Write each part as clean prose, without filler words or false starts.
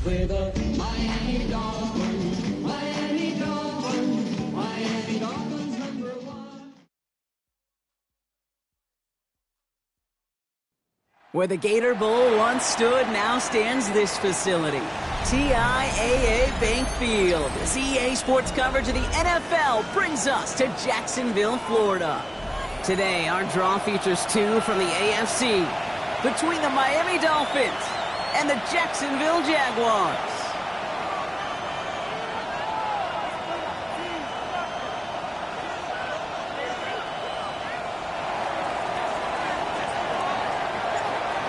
with the Miami Dolphins. Miami Dolphins. Miami Dolphins #1. Where the Gator Bowl once stood, now stands this facility. TIAA Bank Field. As EA Sports coverage of the NFL brings us to Jacksonville, Florida. Today, our draw features two from the AFC between the Miami Dolphins and the Jacksonville Jaguars.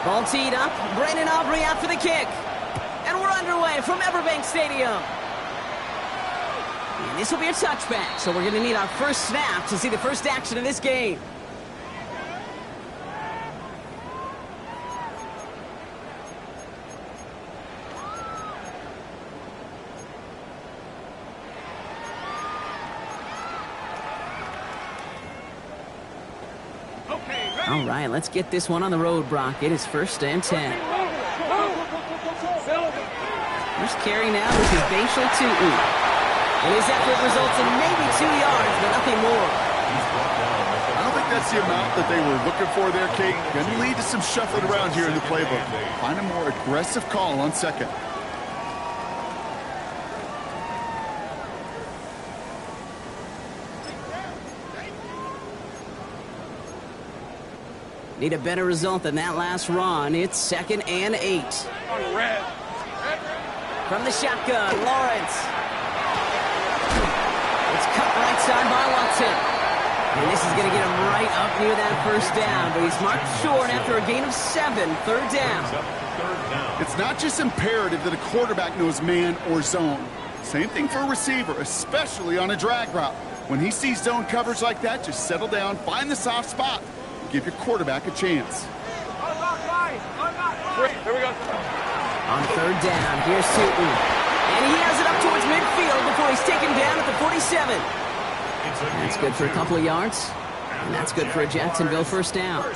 Ball teed up, Brandon Aubrey out for the kick. And we're underway from Everbank Stadium. And this will be a touchback, so we're going to need our first snap to see the first action of this game. All right, let's get this one on the road, Brock. It is 1st and 10. First carry now with his Bashal Tutu. And his effort results in maybe 2 yards, but nothing more. I don't think that's the amount that they were looking for there, Kate. Going to lead to some shuffling around here in the playbook. Find a more aggressive call on second. Need a better result than that last run. It's 2nd and 8. From the shotgun, Lawrence. It's cut right side by Watson. And this is going to get him right up near that first down. But he's marked short after a gain of 7, 3rd down. It's not just imperative that a quarterback knows man or zone. Same thing for a receiver, especially on a drag route. When he sees zone coverage like that, just settle down, find the soft spot. Give your quarterback a chance. Here we go. On 3rd down, here's Tutu. And he has it up towards midfield before he's taken down at the 47. That's good for a couple of yards. And that's good for a Jacksonville first down.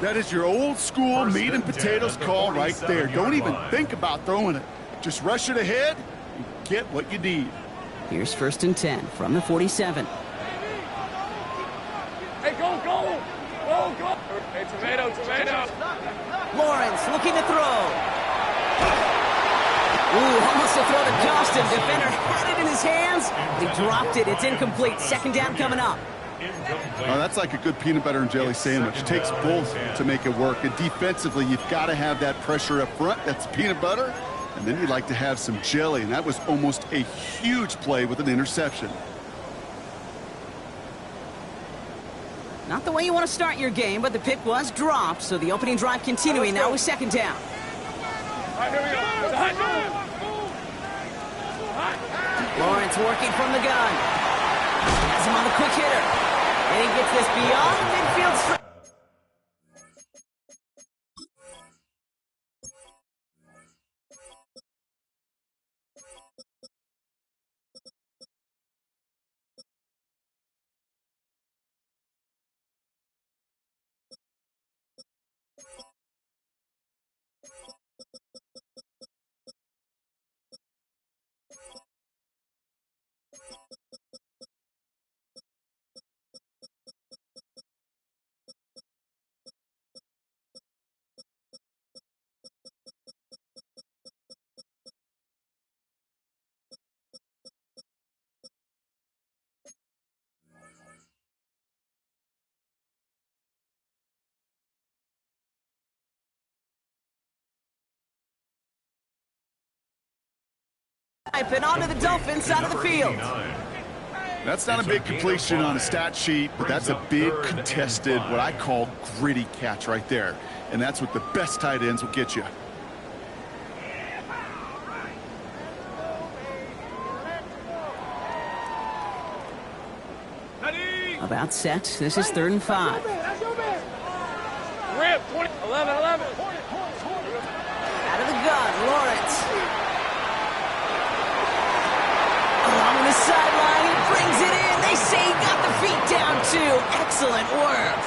That is your old school meat and potatoes call right there. Don't even think about throwing it. Just rush it ahead and get what you need. Here's 1st and 10 from the 47. Hey, go, go! Go, go! Hey, tomato. Lawrence looking to throw. Ooh, almost a throw to cost him. Defender had it in his hands. He dropped it. It's incomplete. 2nd down coming up. Oh, that's like a good peanut butter and jelly sandwich. It takes both to make it work. And defensively, you've got to have that pressure up front. That's peanut butter. And then you'd like to have some jelly. And that was almost a huge play with an interception. Not the way you want to start your game, but the pick was dropped, so the opening drive continuing now with 2nd down. All right, here we go. Lawrence working from the gun. Has him on the quick hitter. And he gets this beyond midfield strike. And onto the Dolphins side of the field. That's not a big completion on a stat sheet, but that's a big contested, what I call gritty catch right there. And that's what the best tight ends will get you. About set. This is 3rd and 5. Rip, 20, 11. Out of the gun, Lawrence. Along the sideline, he brings it in. They say he got the feet down, too. Excellent work.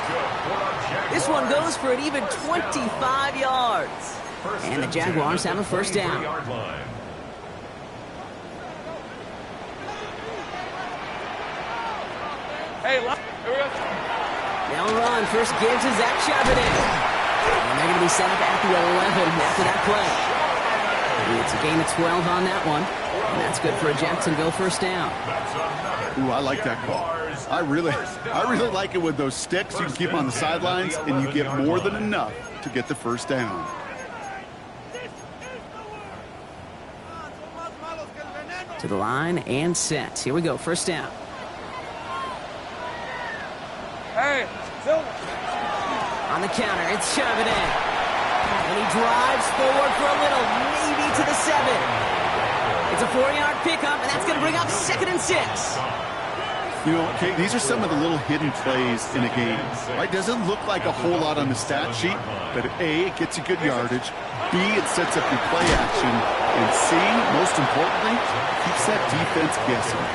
This one goes for an even 25 yards. And the Jaguars have a first down. Hey, here we go. They'll run. First gives is Zach Charbonnet. And they're going to be set up at the 11 after that play. It's a gain of 12 on that one. And that's good for a Jacksonville first down. Ooh, I like that call. I really like it with those sticks. You can keep them on the sidelines, and you get more than enough to get the first down. To the line and set. Here we go. First down. Hey, Silver. On the counter, it's Charbonnet. And he drives forward for a little, maybe to the 7. It's a 4-yard pickup, and that's going to bring up 2nd and 6. You know, Kate, these are some of the little hidden plays in a game. Right? Doesn't look like a whole lot on the stat sheet, but A, it gets you good yardage. B, it sets up your play action. And C, most importantly, keeps that defense guessing.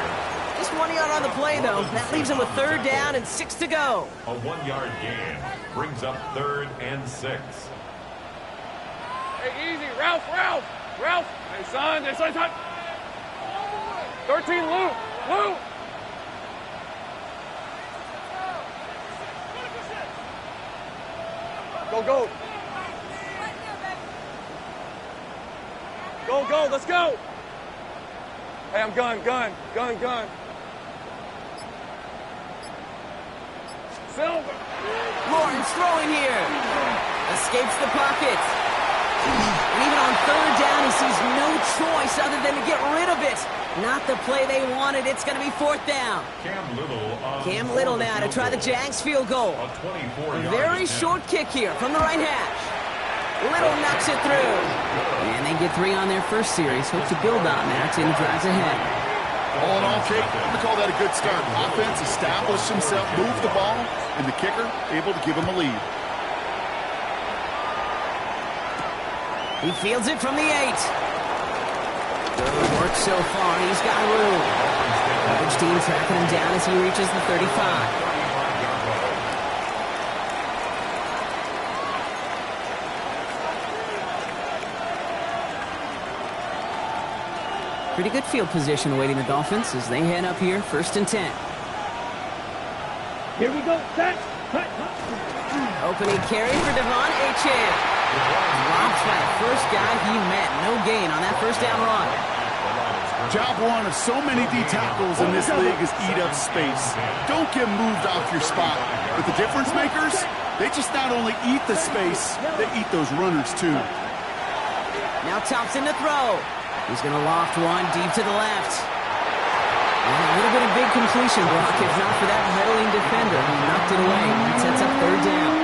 Just 1 yard on the play, though. That leaves him with 3rd down and 6 to go. A 1-yard gain brings up 3rd and 6. Hey, easy. Ralph. Hey, son. 13, Lou. Go. Go, let's go. Hey, I'm gun. Silver. Lawrence throwing here. Escapes the pocket. And even on 3rd down, he sees no choice other than to get rid of it. Not the play they wanted. It's going to be 4th down. Cam Little now to try the Jags field goal. A very short kick here from the right hash. Little knocks it through. And they get 3 on their first series. Hope to build on that in the drives ahead. All in all, Kate, I'm going to call that a good start. Offense established himself, moved the ball, and the kicker able to give him a lead. He fields it from the 8. Good work so far. He's got room. Coverage team tracking him down as he reaches the 35. Pretty good field position awaiting the Dolphins as they head up here, 1st and 10. Here we go. Set. Cut. Opening carry for Devon Achane. Drops that first guy he met. No gain on that first down run. Job one of so many D tackles in this league is eat up space. Don't get moved off your spot. But the difference makers, they just not only eat the space, they eat those runners too. Now Thompson to throw. He's going to loft one deep to the left. And a little bit of big completion block, if not for that huddling defender who knocked it away. That sets up 3rd down.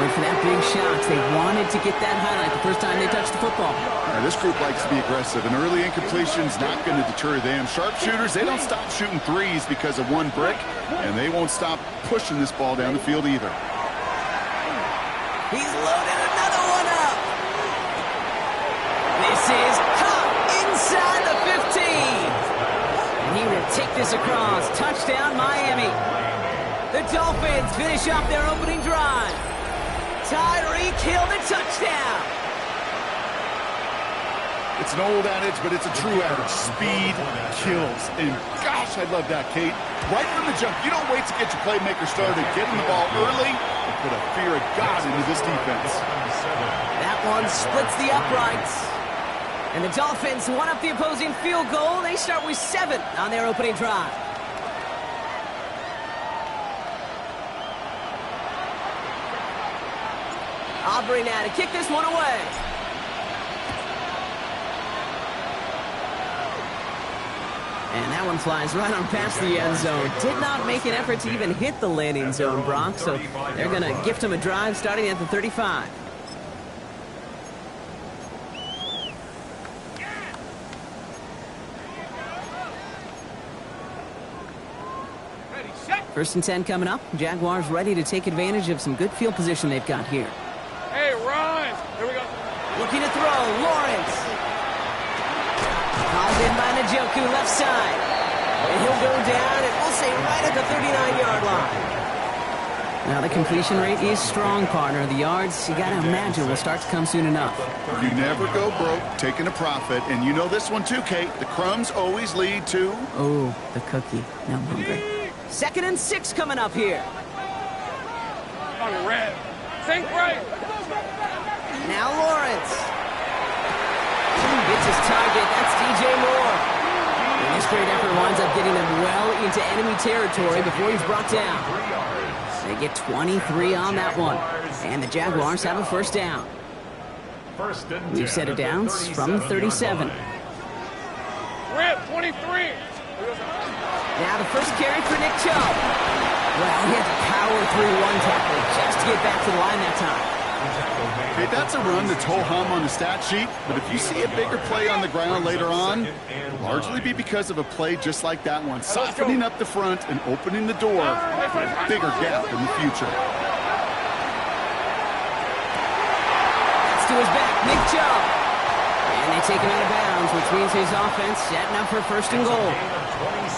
Went for that big shot. They wanted to get that highlight the first time they touched the football. Now, this group likes to be aggressive, and early incompletion's not going to deter them. Sharpshooters, they don't stop shooting threes because of one brick, and they won't stop pushing this ball down the field either. He's loaded another one up. This is caught inside the 15. And he will take this across. Touchdown, Miami. The Dolphins finish off their opening drive. Tyreek Hill, the touchdown. It's an old adage, but it's a true adage. Speed kills. And gosh, I love that, Kate. Right from the jump, you don't wait to get your playmaker started. Getting the ball early and put a fear of God into this defense. That one splits the uprights. And the Dolphins one up the opposing field goal. They start with 7 on their opening drive. Aubrey now to kick this one away. And that one flies right on past the end zone. Did not make an effort to even hit the landing zone, Brock. So they're going to gift him a drive starting at the 35. First and 10 coming up. Jaguars ready to take advantage of some good field position they've got here. Hey, Ryan. Here we go. Looking to throw. Lawrence. Called in by Njoku, left side. And he'll go down, and we'll say right at the 39-yard line. Now, the completion rate is strong, partner. The yards, you got to imagine, will start to come soon enough. You never go broke taking a profit. And you know this one too, Kate. The crumbs always lead to... Oh, the cookie. Now I'm hungry. 2nd and 6 coming up here. On the red. Think right. Now Lawrence. Gets his target. That's DJ Moore. And this great effort winds up getting them well into enemy territory before he's brought down. They get 23 on that one. And the Jaguars have a first down. We've set it down from the 37. Rip, 23. Now the first carry for Nick Chubb. Well, he had to power through one tackle just to get back to the line that time. Hey, that's a run that's ho-hum on the stat sheet, but if you see a bigger play on the ground later on, it'll largely be because of a play just like that one, softening up the front and opening the door for a bigger gap in the future. That's to his back, Nick Chubb. And they take him out of bounds, which means his offense setting up for 1st and goal.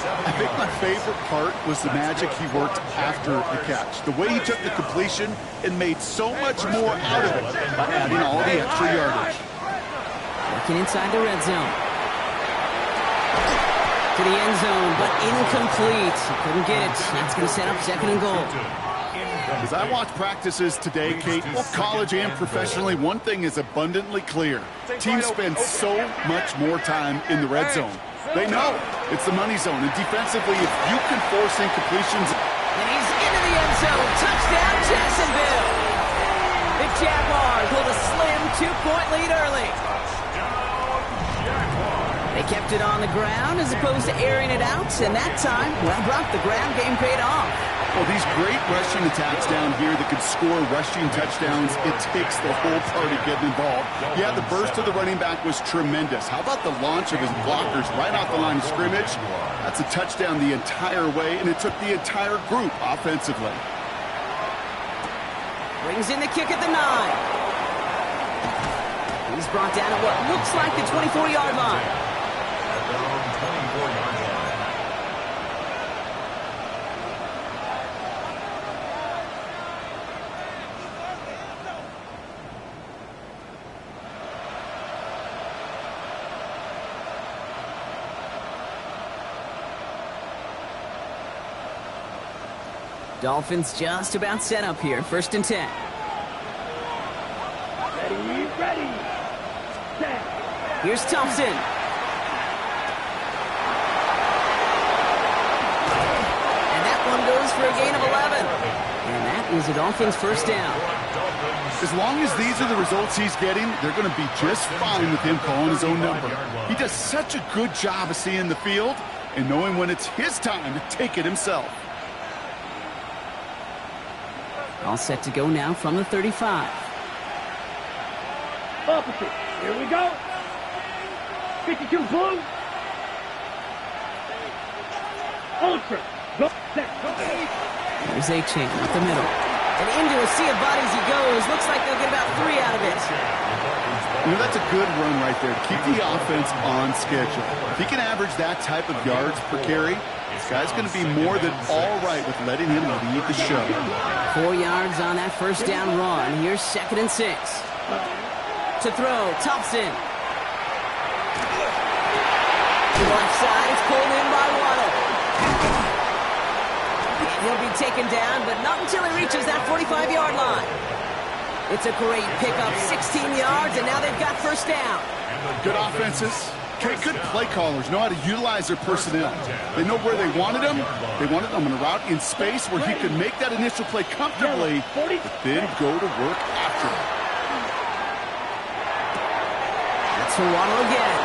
I think my favorite part was the magic he worked after the catch. The way he took the completion and made so much more out of it by adding all the extra yardage. Working inside the red zone. To the end zone, but incomplete. He couldn't get it. That's going to set up 2nd and goal. As I watch practices today, Kate, both college and professionally, one thing is abundantly clear. Teams spend so much more time in the red zone. They know it's the money zone, and defensively, if you can force incompletions... And he's into the end zone. Touchdown, Jacksonville. The Jaguars hold a slim 2-point lead early. They kept it on the ground as opposed to airing it out, and that time, well, Brock, the ground game paid off. Well, these great rushing attacks down here that could score rushing touchdowns, it takes the whole party getting involved. Yeah, the burst of the running back was tremendous. How about the launch of his blockers right off the line of scrimmage? That's a touchdown the entire way, and it took the entire group offensively. Brings in the kick at the 9. He's brought down at what looks like the 24-yard line. Dolphins just about set up here. 1st and 10. Ready. Set. Here's Thompson. And that one goes for a gain of 11. And that is a Dolphins first down. As long as these are the results he's getting, they're going to be just fine with him calling his own number. He does such a good job of seeing the field and knowing when it's his time to take it himself. All set to go now from the 35. Opposite. Here we go. 52 blue. Ultra. Go. Set. Go. There's A-Chain up the middle. And into a sea of bodies he goes. Looks like they'll get about 3 out of it. You know, that's a good run right there to keep the offense on schedule. If he can average that type of yards per carry, this guy's going to be more than all right with letting him lead the show. 4 yards on that first down run. Here's 2nd and 6. To throw, Thompson. To the left side, it's pulled in by Waddle. And he'll be taken down, but not until he reaches that 45-yard line. It's a great pickup, 16 yards, and now they've got first down. Good offenses. Okay, good play callers know how to utilize their personnel. They know where they wanted them. They wanted them on a route in space where he could make that initial play comfortably, but then go to work after it. That's for Waddle again.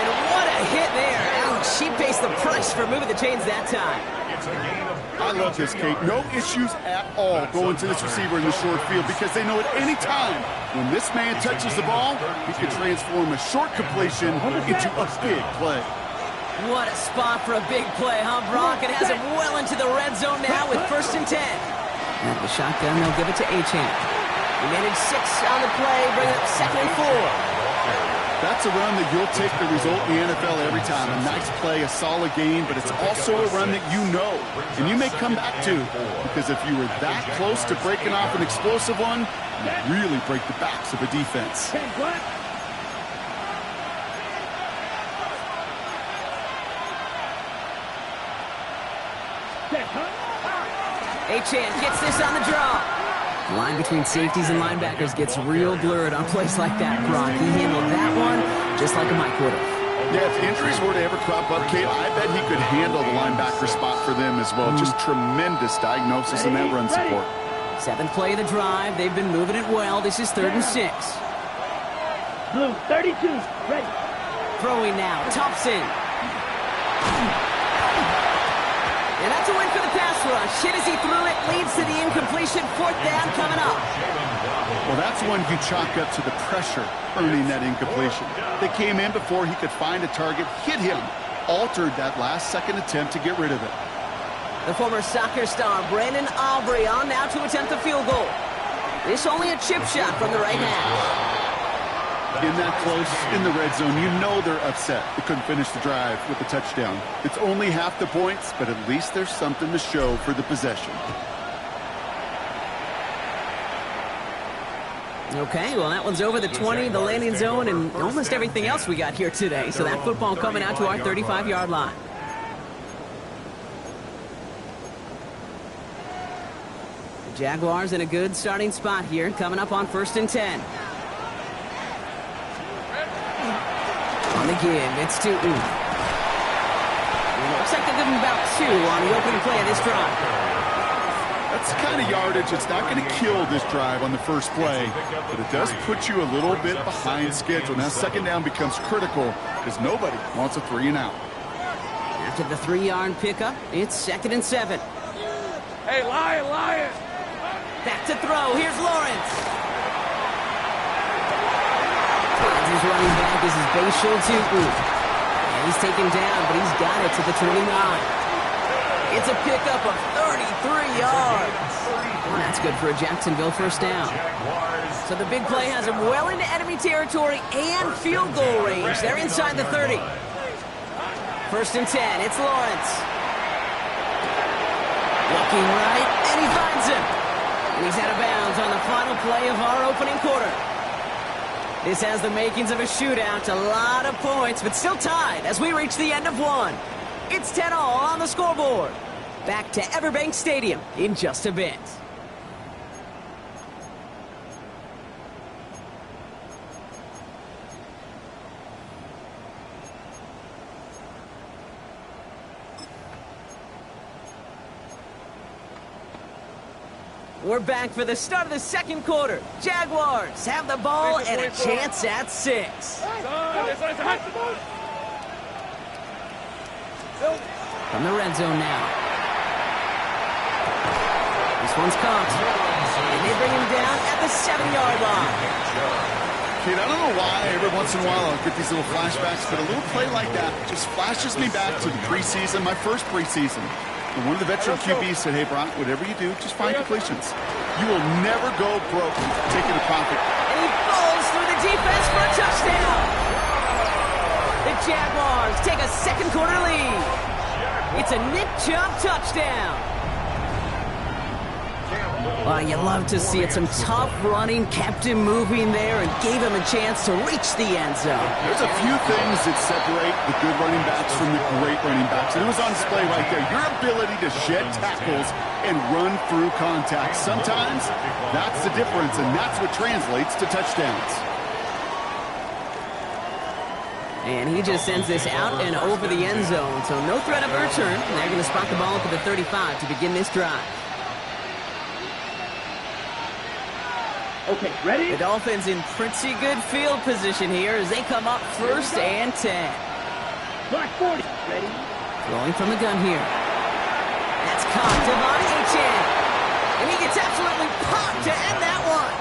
And what a hit there. Ouch, she pays the price for moving the chains that time. I love this, Kate. No issues at all going to this receiver in the short field because they know at any time when this man touches the ball, he can transform a short completion into a big play. What a spot for a big play, huh, Brock? It has him well into the red zone now with 1st and 10. Now the shotgun, they'll give it to A-Chain. He managed 6 on the play, bringing up 2nd and 4. That's a run that you'll take the result in the NFL every time. A nice play, a solid game, but it's also a run that you know, and you may come back to, because if you were that close to breaking off an explosive one, you really break the backs of a defense. Achane gets this on the draw. The line between safeties and linebackers gets real blurred on plays like that, Brock. He handled that one just like a Mike would have. Yeah, if injuries were to ever crop up, Kate, I bet he could handle the linebacker spot for them as well. Just tremendous diagnosis in that run support. Seventh play of the drive. They've been moving it well. This is 3rd and 6. Blue, 32, ready. Throwing now. Thompson. And that's a win for the pass rush. Hit as he threw it, leads to the incompletion. 4th down coming up. Well, that's one you chalk up to the pressure earning that incompletion. They came in before he could find a target, hit him, altered that last-second attempt to get rid of it. The former soccer star, Brandon Aubrey, on now to attempt the field goal. This only a chip shot from the right hash. In that close, in the red zone, you know they're upset. They couldn't finish the drive with the touchdown. It's only half the points, but at least there's something to show for the possession. Okay, well, that one's over the 20, the landing zone, and almost everything else we got here today. So that football coming out to our 35-yard line. The Jaguars in a good starting spot here, coming up on 1st and 10. On the give, it's Tootin. Looks like they're giving about 2 on the opening play of this drive. That's the kind of yardage that's not going to kill this drive on the first play, but it does put you a little bit behind schedule. Now, 2nd down becomes critical because nobody wants a 3-and-out. After the 3-yard pickup, it's 2nd and 7. Hey, Lion! Back to throw. Here's Lawrence. His running back is his Bashal Tootin. And he's taken down, but he's got it to the 29. It's a pickup of 33 yards. Well, that's good for a Jacksonville 1st down. So the big play has him well into enemy territory and field goal range. They're inside the 30. 1st and 10. It's Lawrence. Looking right, and he finds him. And he's out of bounds on the final play of our opening quarter. This has the makings of a shootout. A lot of points, but still tied as we reach the end of one. It's 10-all on the scoreboard. Back to Everbank Stadium in just a bit. We're back for the start of the 2nd quarter. Jaguars have the ball and a chance at 6. From the red zone now. This one's caught. And they bring him down at the 7-yard line. Kate, I don't know why every once in a while I'll get these little flashbacks, but a little play like that just flashes me back to the preseason, my first preseason. And one of the veteran QBs said, hey, Brock, whatever you do, just find completions. You will never go broke taking a profit. And he falls through the defense for a touchdown. The Jaguars take a 2nd quarter lead. It's a Nick Chubb touchdown. Well, you love to see it. Some tough running, kept him moving there, and gave him a chance to reach the end zone. There's a few things that separate the good running backs from the great running backs, and it was on display right there. Your ability to shed tackles and run through contact. Sometimes that's the difference, and that's what translates to touchdowns. And he just sends this out and over the end zone, so no threat of a return. They're going to spot the ball at the 35 to begin this drive. Okay, ready? The Dolphins in pretty good field position here as they come up 1st and 10. Black 40. Ready? Throwing from the gun here. That's caught. Devon Achane. And he gets absolutely popped to end that one.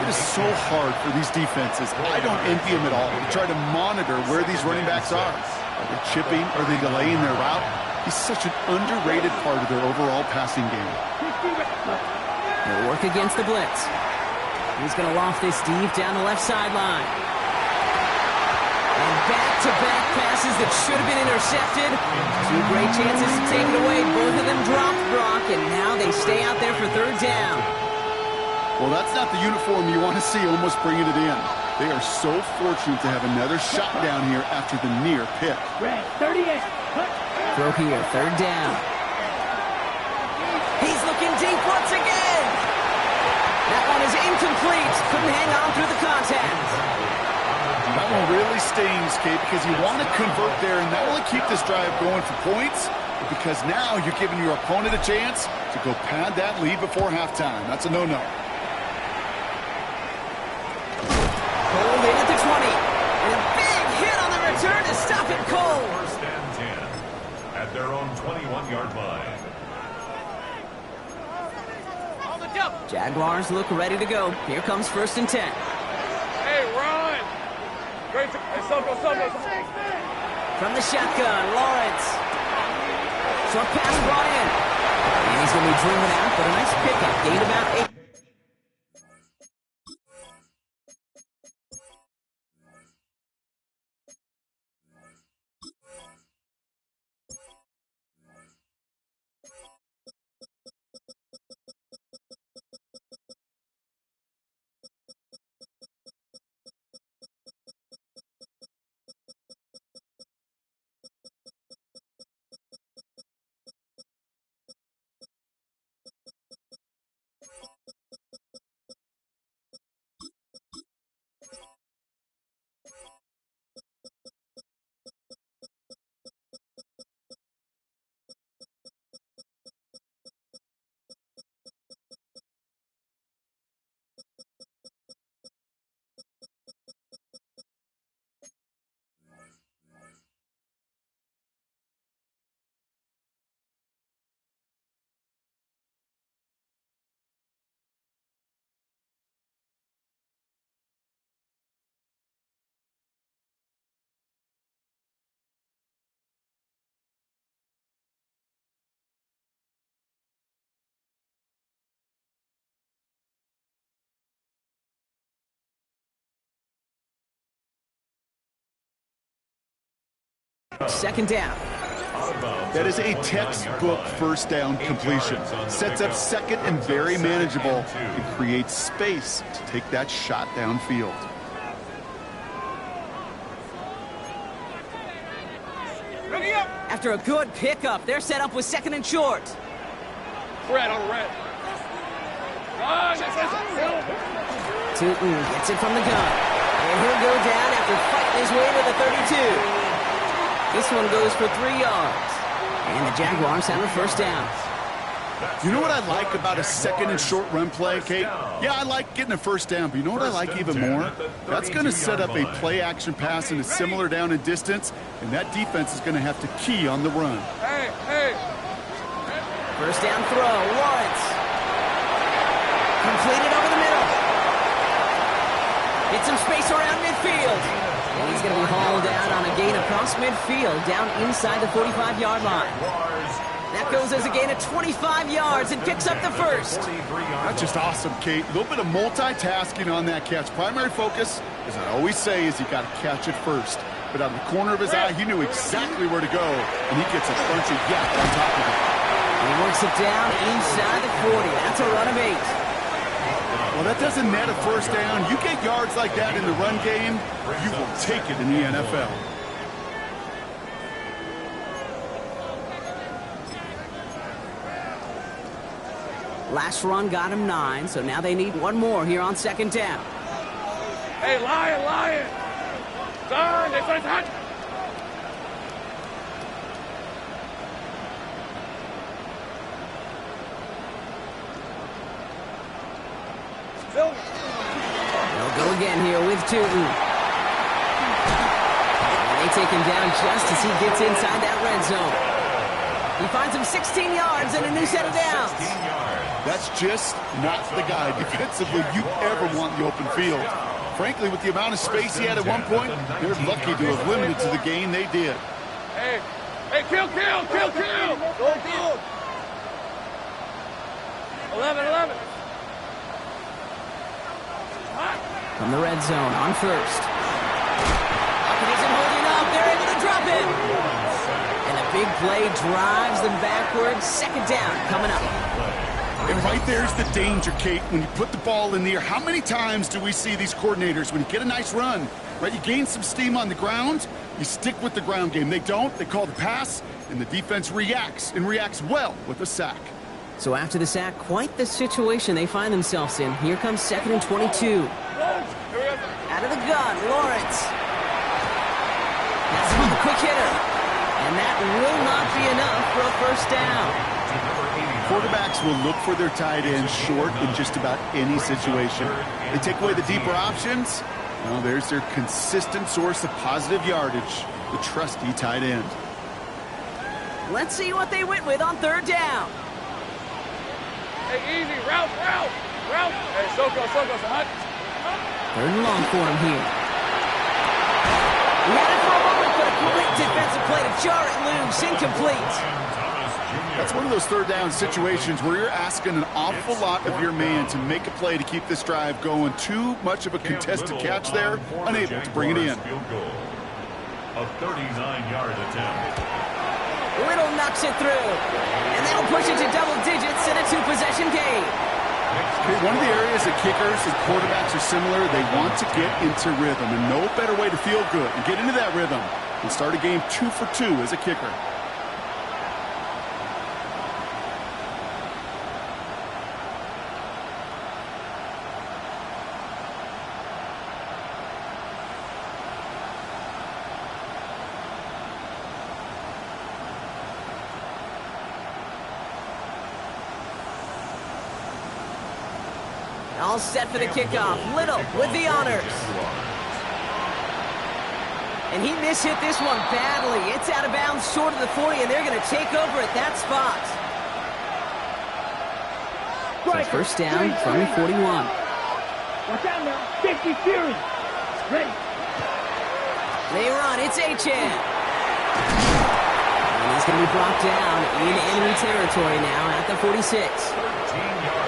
It is so hard for these defenses. I don't envy them at all. They try to monitor where these running backs are. Are they chipping? Are they delaying their route? He's such an underrated part of their overall passing game. He'll work against the blitz. He's going to loft this deep down the left sideline. Back-to-back passes that should have been intercepted. Two great chances to take it away. Both of them dropped, Brock, and now they stay out there for third down. Well, that's not the uniform you want to see almost bringing it in. They are so fortunate to have another shot down here after the near pick. Red, 38. Throw here, third down. He's looking deep once again. That one is incomplete. Couldn't hang on through the contact. That one really stings, Kate, because you want to convert there and not only keep this drive going for points, but because now you're giving your opponent a chance to go pad that lead before halftime. That's a no-no. Pulled in at the 20. And a big hit on the return to stop it cold. First and 10 at their own 21-yard line. Jaguars look ready to go. Here comes first and 10. Hey, run! Great. Hey, Soko. From the shotgun, Lawrence. Short pass, Bryant. And he's going to be driven out, but a nice pickup. Gain about 8. Second down. That is a textbook first down completion. Sets up second and very manageable and creates space to take that shot downfield. After a good pickup, they're set up with second and short. Red on red. Run! Tootin gets it from the gun. And he'll go down after fighting his way to the 32. This one goes for 3 yards. And the Jaguars have a first down. You know what I like about a second and short run play, Kate? Yeah, I like getting a first down, but you know what I like even more? That's going to set up a play-action pass in a similar down and distance, and that defense is going to have to key on the run. Hey! First down throw, Lawrence. Completed over the middle. Get some space around midfield. And he's going to be hauled out on a gain across midfield, down inside the 45-yard line. That goes as a gain of 25 yards and picks up the first. That's just awesome, Kate. A little bit of multitasking on that catch. Primary focus, as I always say, is you got to catch it first. But out of the corner of his eye, he knew exactly where to go, and he gets a bunch of yak on top of it. He works it down inside the 40. That's a run of 8. Well, that doesn't net a first down. You get yards like that in the run game, you will take it in the NFL. Last run got him 9, so now they need one more here on second down. Hey, Lion! Son, they try to touch. They'll go again here with Tootin. And they take him down just as he gets inside that red zone. He finds him 16 yards and a new set of downs. That's just not the guy defensively you ever want in the open field. Frankly, with the amount of space he had at one point, they're lucky to have limited to the gain they did. Hey, kill! Go! 11. From the red zone on first. It isn't holding him. And a big play drives them backwards. Second down coming up. And right there's the danger, Kate, when you put the ball in the air. How many times do we see these coordinators, when you get a nice run, right, you gain some steam on the ground, you stick with the ground game. They don't. They call the pass, and the defense reacts, and reacts well with a sack. So after the sack, quite the situation they find themselves in. Here comes 2nd and 22. Out of the gun, Lawrence. That's a quick hitter. And that will not be enough for a first down. Quarterbacks will look for their tight end short in just about any situation. They take away the deeper options. Well, there's their consistent source of positive yardage, the trusty tight end. Let's see what they went with on 3rd down. Hey, easy. Route. Hey, Soko, son. 3rd and long for him here. He had it for a moment, but a quick defensive play to jar it loose. Incomplete. That's one of those 3rd down situations where you're asking an awful lot of your man to make a play to keep this drive going. Too much of a contested catch there, unable to bring it in. A 39-yard attempt. Little knocks it through. And that'll push it to double digits in a 2-possession game. Okay, one of the areas that kickers and quarterbacks are similar, they want to get into rhythm. And no better way to feel good and get into that rhythm than start a game 2 for 2 as a kicker. All set for the kickoff. Little with the honors. And he mishit this one badly. It's out of bounds short of the 40, and they're going to take over at that spot. So first down from 41. Watch out now. Safety Fury. Ready. They run. It's Achan. And he's going to be brought down in enemy territory now at the 46.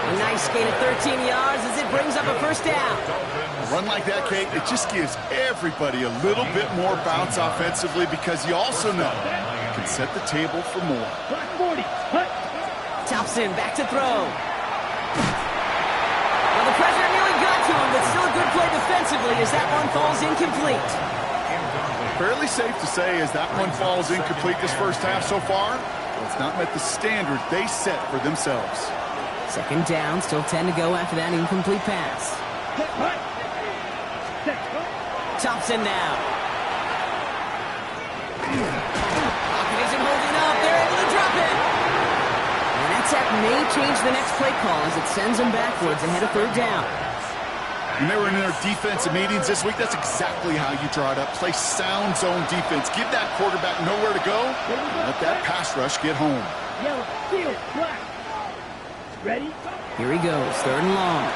A nice gain of 13 yards as it brings up a first down. A run like that, Kate, it just gives everybody a little bit more bounce offensively because you also know you can set the table for more. Black 40. Hut. Thompson back to throw. Well, the pressure nearly got to him, but still a good play defensively as that one falls incomplete. Fairly safe to say as that one falls incomplete this first half so far, well, it's not met the standard they set for themselves. 2nd down, still 10 to go after that incomplete pass. Thompson now. Pocket isn't holding up. They're able to drop it. And that sack may change the next play call as it sends them backwards ahead of 3rd down. When they were in their defensive meetings this week, that's exactly how you draw it up. Play sound zone defense. Give that quarterback nowhere to go. Let that pass rush get home. Yellow, field, black. Ready? Here he goes, 3rd and long.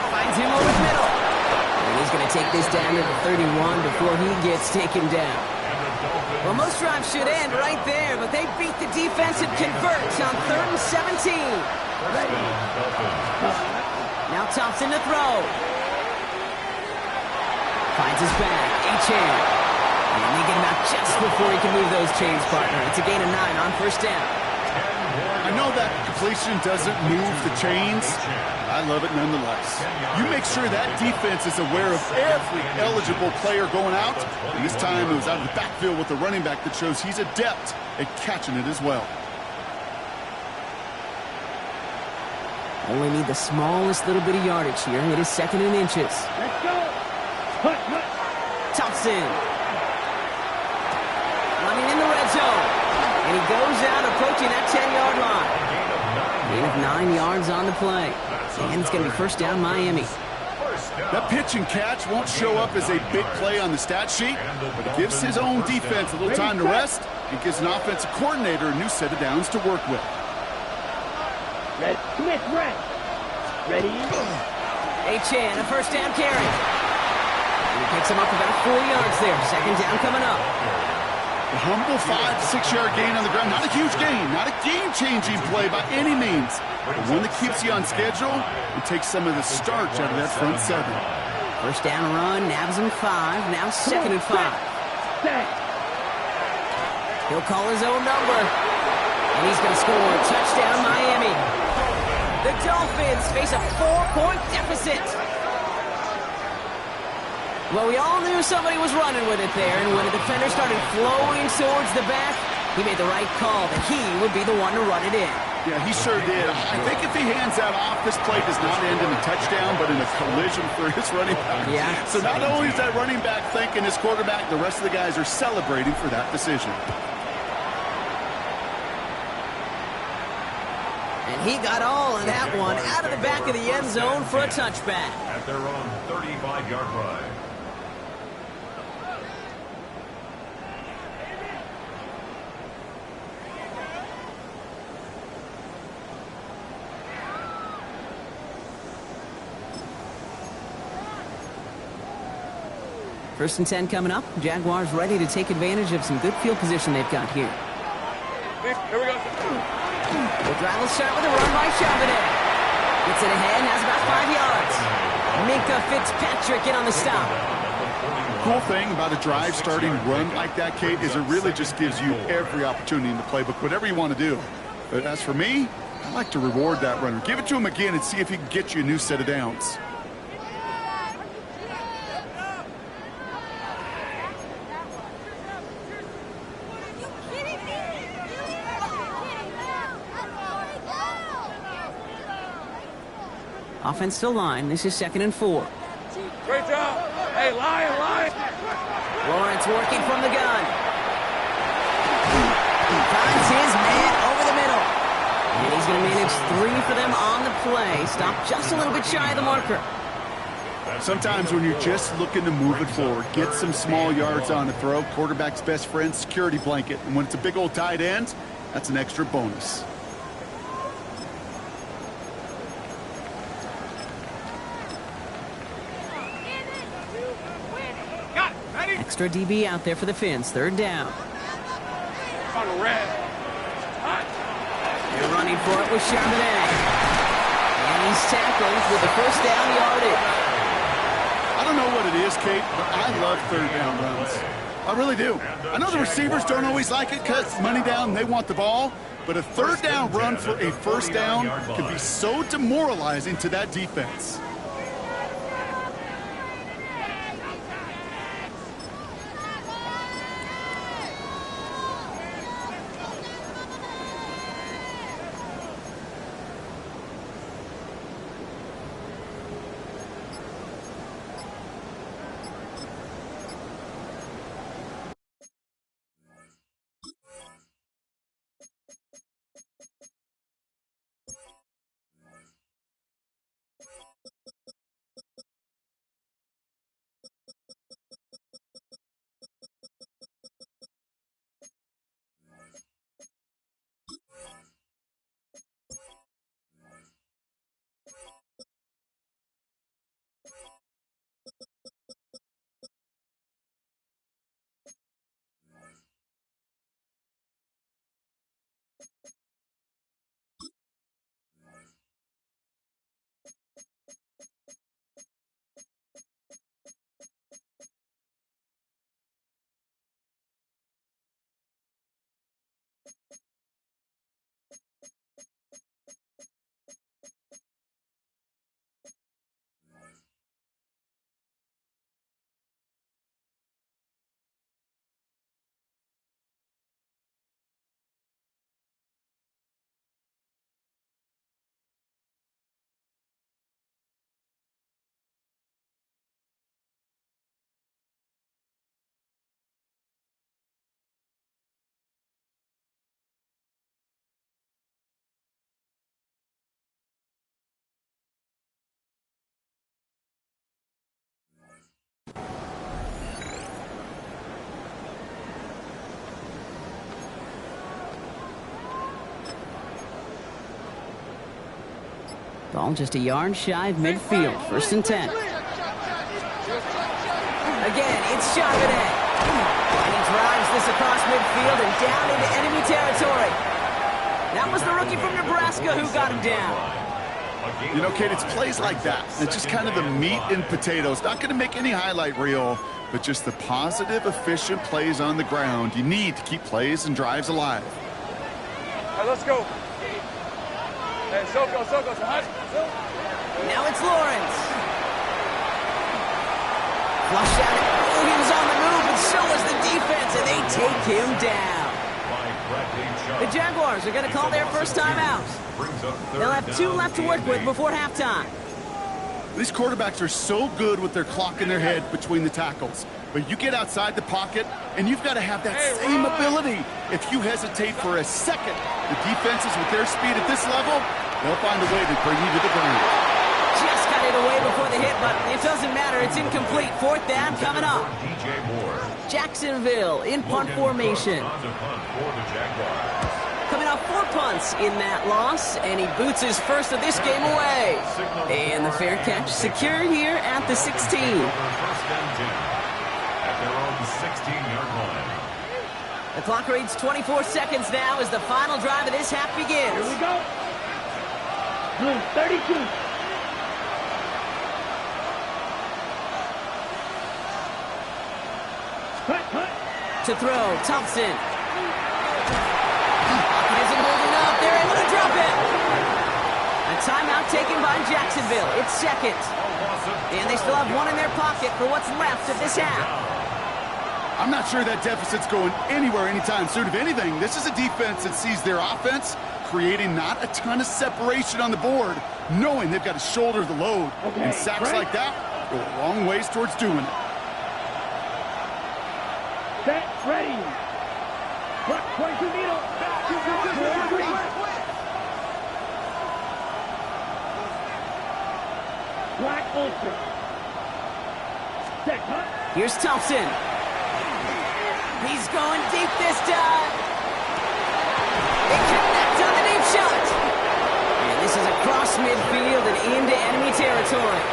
Finds him over the middle. And he's going to take this down to the 31 before he gets taken down. Well, most drives should end right there, but they beat the defense and converts on 3rd and 17. Ready. Now Thompson to throw. Finds his back, Achan. And they get him out just before he can move those chains, partner. It's a gain of 9 on first down. I know that completion doesn't move the chains. I love it nonetheless. You make sure that defense is aware of every eligible player going out. And this time it was out of the backfield with the running back that shows he's adept at catching it as well. Only need the smallest little bit of yardage here. It is 2nd and inches. Let's go. Hut. Thompson. Running in the red zone. And he goes out approaching that 10-yard line. Gain of 9 yards on the play. And it's going to be first down Miami. That pitch and catch won't show up as a big play on the stat sheet, but it gives his own defense a little time to rest. It gives an offensive coordinator a new set of downs to work with. Red. Smith, red. Ready? Achan, a first down carry. And he picks him up about 4 yards there. 2nd down coming up. A humble 5 to 6 yard gain on the ground. Not a huge gain, not a game-changing play by any means, but one that keeps you on schedule and takes some of the starch out of that front 7. First down run, nabs him 5. Now 2nd and 5. He'll call his own number. And he's going to score a touchdown, Miami. The Dolphins face a 4-point deficit. Well, we all knew somebody was running with it there, and when the defender started flowing towards the back, he made the right call that he would be the one to run it in. Yeah, he sure did. I think if he hands that off, this play does not end in a touchdown, but in a collision for his running back. Yeah. So not only is that running back thanking his quarterback, the rest of the guys are celebrating for that decision. And he got all of that one out of the back of the end zone for a touchback. At their own 35-yard line. First and 10 coming up. Jaguars ready to take advantage of some good field position they've got here. Here we go. The drive will start with a run by Charbonnet. Gets it ahead, has about 5 yards. Minka Fitzpatrick in on the stop. Cool thing about a drive starting run like that, Kate, is it really just gives you every opportunity in the playbook, whatever you want to do. But as for me, I like to reward that runner. Give it to him again and see if he can get you a new set of downs. Offensive line. This is 2nd and 4. Great job. Hey, Lion. Lawrence working from the gun. Finds his man over the middle. And he's going to manage 3 for them on the play. Stop just a little bit shy of the marker. Sometimes when you're just looking to move it forward, get some small yards on the throw, quarterback's best friend, security blanket. And when it's a big old tight end, that's an extra bonus. Extra DB out there for the Finns. 3rd down. On the red. They're running for it with Charbonnet. And he's tackled with the first down yardage. I don't know what it is, Kate, but I love 3rd down runs. I really do. I know the receivers don't always like it because money down, they want the ball. But a 3rd down run for a 1st down can be so demoralizing to that defense. Ball just a yard shy of midfield. 1st and 10. Again, it's Charbonnet. And he drives this across midfield and down into enemy territory. That was the rookie from Nebraska who got him down. You know, Kate, it's plays like that. It's just kind of the meat and potatoes. Not going to make any highlight reel, but just the positive, efficient plays on the ground you need to keep plays and drives alive. Hey, let's go. Hey, Soko. Now it's Lawrence. Flush out. Oh, he was on the move, and so was the defense, and they take him down. The Jaguars are going to call their first timeout. They'll have 2 left to work with before halftime. These quarterbacks are so good with their clock in their head between the tackles. But you get outside the pocket, and you've got to have that same ability. If you hesitate for a second, the defenses with their speed at this level, they'll find a way to bring you to the ground. Just got it away before the hit, but it doesn't matter. It's incomplete. 4th down coming up. Jacksonville in punt formation. Coming off 4 punts in that loss, and he boots his first of this game away. And the fair catch secure here at the 16. At their own 16-yard line. The clock reads 24 seconds now as the final drive of this half begins. Here we go. 32. Cut. To throw, Thompson. Pocket isn't holding up. They're able to drop it. A timeout taken by Jacksonville. It's second. And they still have 1 in their pocket for what's left of this half. I'm not sure that deficit's going anywhere anytime soon. If anything, this is a defense that sees their offense creating not a ton of separation on the board, knowing they've got to shoulder the load. Okay, and sacks like that go a long ways towards doing it. Set, ready. Clock, 22 needle. Black ultra. Set, cut. Here's Thompson. He's going deep this time. They connect on the deep shot. And this is across midfield and into enemy territory.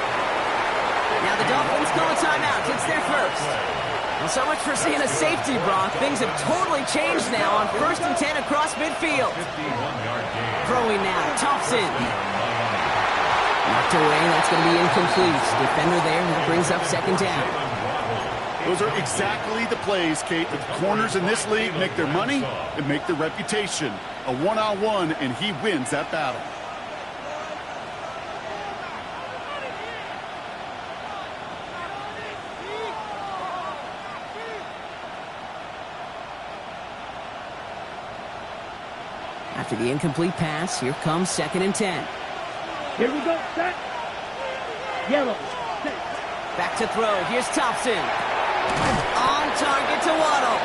Now the Dolphins call a timeout. It's their first. Well, so much for seeing a safety, Brock. Things have totally changed now on 1st and 10 across midfield. Throwing now, Thompson. Knocked away, that's going to be incomplete. Defender there, that brings up 2nd down. Those are exactly the plays, Kate, that the corners in this league make their money and make their reputation. A one-on-one, and he wins that battle. After the incomplete pass, here comes 2nd and 10. Here we go, set. Yellow, set. Back to throw. Here's Thompson. On target to Waddle.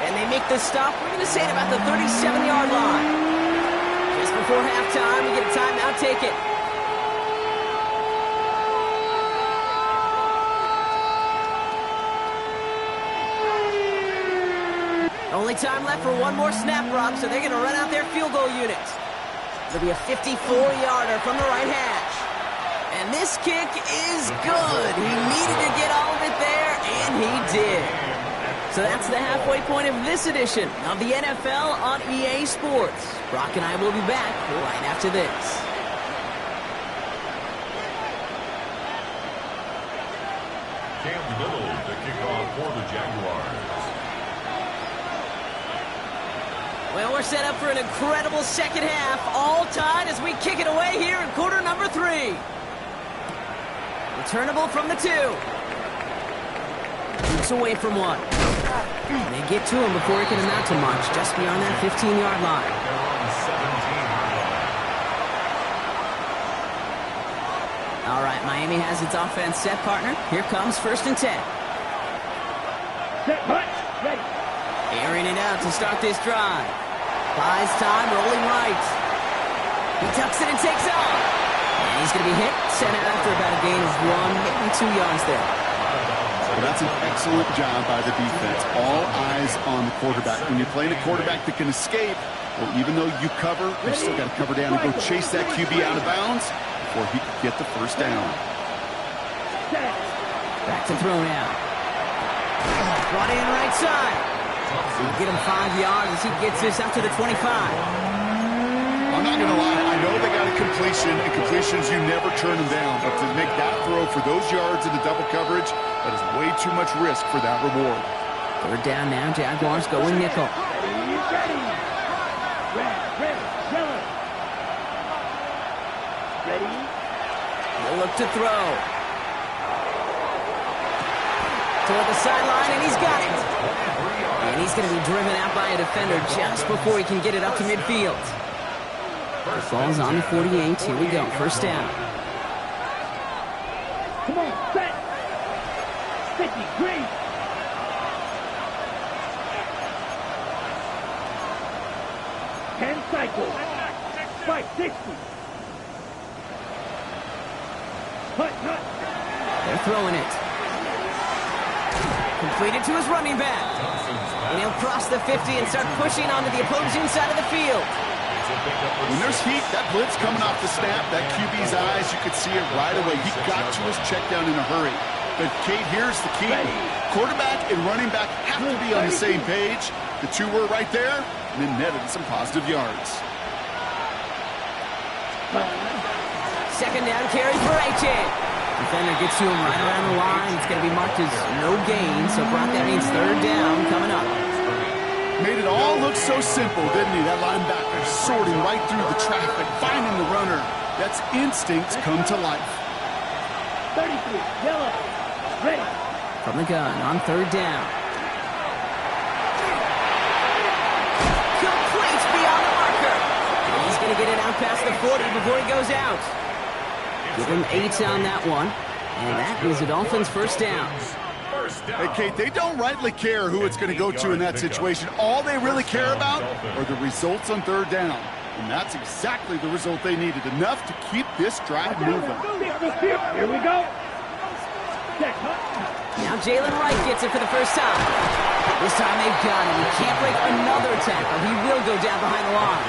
And they make the stop. We're going to say it about the 37-yard line. Just before halftime, we get a timeout. Take it. Only time left for 1 more snap, Rob, so they're going to run out their field goal units. It'll be a 54-yarder from the right hash. And this kick is good. He needed to get all of it there, and he did. So that's the halfway point of this edition of the NFL on EA Sports. Brock and I will be back right after this. Cam Little to kick off for the Jaguars. Well, we're set up for an incredible second half. All tied as we kick it away here in quarter number 3. Returnable from the 2. Boots away from 1. And they get to him before he can amount to much, just beyond that 15-yard line. All right, Miami has its offense set, partner. Here comes 1st and 10. Set, cut. Ready. Airing it out to start this drive. Buys time, rolling right. He tucks it and takes off. And he's going to be hit, sent out after about a gain of 1, maybe 2 yards there. Well, that's an excellent job by the defense. All eyes on the quarterback. When you're playing a quarterback that can escape, well, even though you cover, you still got to cover down and go chase that QB out of bounds before he can get the first down. Back to throw now. Brought in right side. He'll get him 5 yards as he gets this up to the 25. I'm not going to lie. I know they got to completion, and completions, you never turn them down. But to make that throw for those yards into double coverage, that is way too much risk for that reward. Third down now, Jaguars going nickel. Ready. Red, yellow. Ready. He'll look to throw. Toward the sideline, and he's got it. And he's going to be driven out by a defender just before he can get it up to midfield. The ball's on the 48. Here we go. First down. Come on, set. 50, green. Cycle. 560. Hut. They're throwing it. Completed to his running back. And he'll cross the 50 and start pushing onto the opposing side of the field. When there's heat, that blitz coming off the snap, that QB's eyes, you could see it right away. He got to his check down in a hurry. But, Kate, here's the key. Quarterback and running back have to be on the same page. The two were right there, and then netted some positive yards. Second down carry for A-Chain. Defender gets to him right around the line. It's going to be marked as no gain, so Brock, that means third down coming up. Made it all look so simple, didn't he? That linebacker sorting right through the traffic, finding the runner. That's instincts come to life. 33, yellow, ready. From the gun on third down. Complete beyond the marker. And he's going to get it out past the 40 before he goes out. Give him 8 on that one. And that is the Dolphins' first down. Hey, Kate, they don't rightly care who it's going to go to in that situation. All they really care about are the results on third down. And that's exactly the result they needed. Enough to keep this drive moving. Here we go. Now Jalen Wright gets it for the first time. This time they've got him. He can't break another tackle. He will go down behind the line.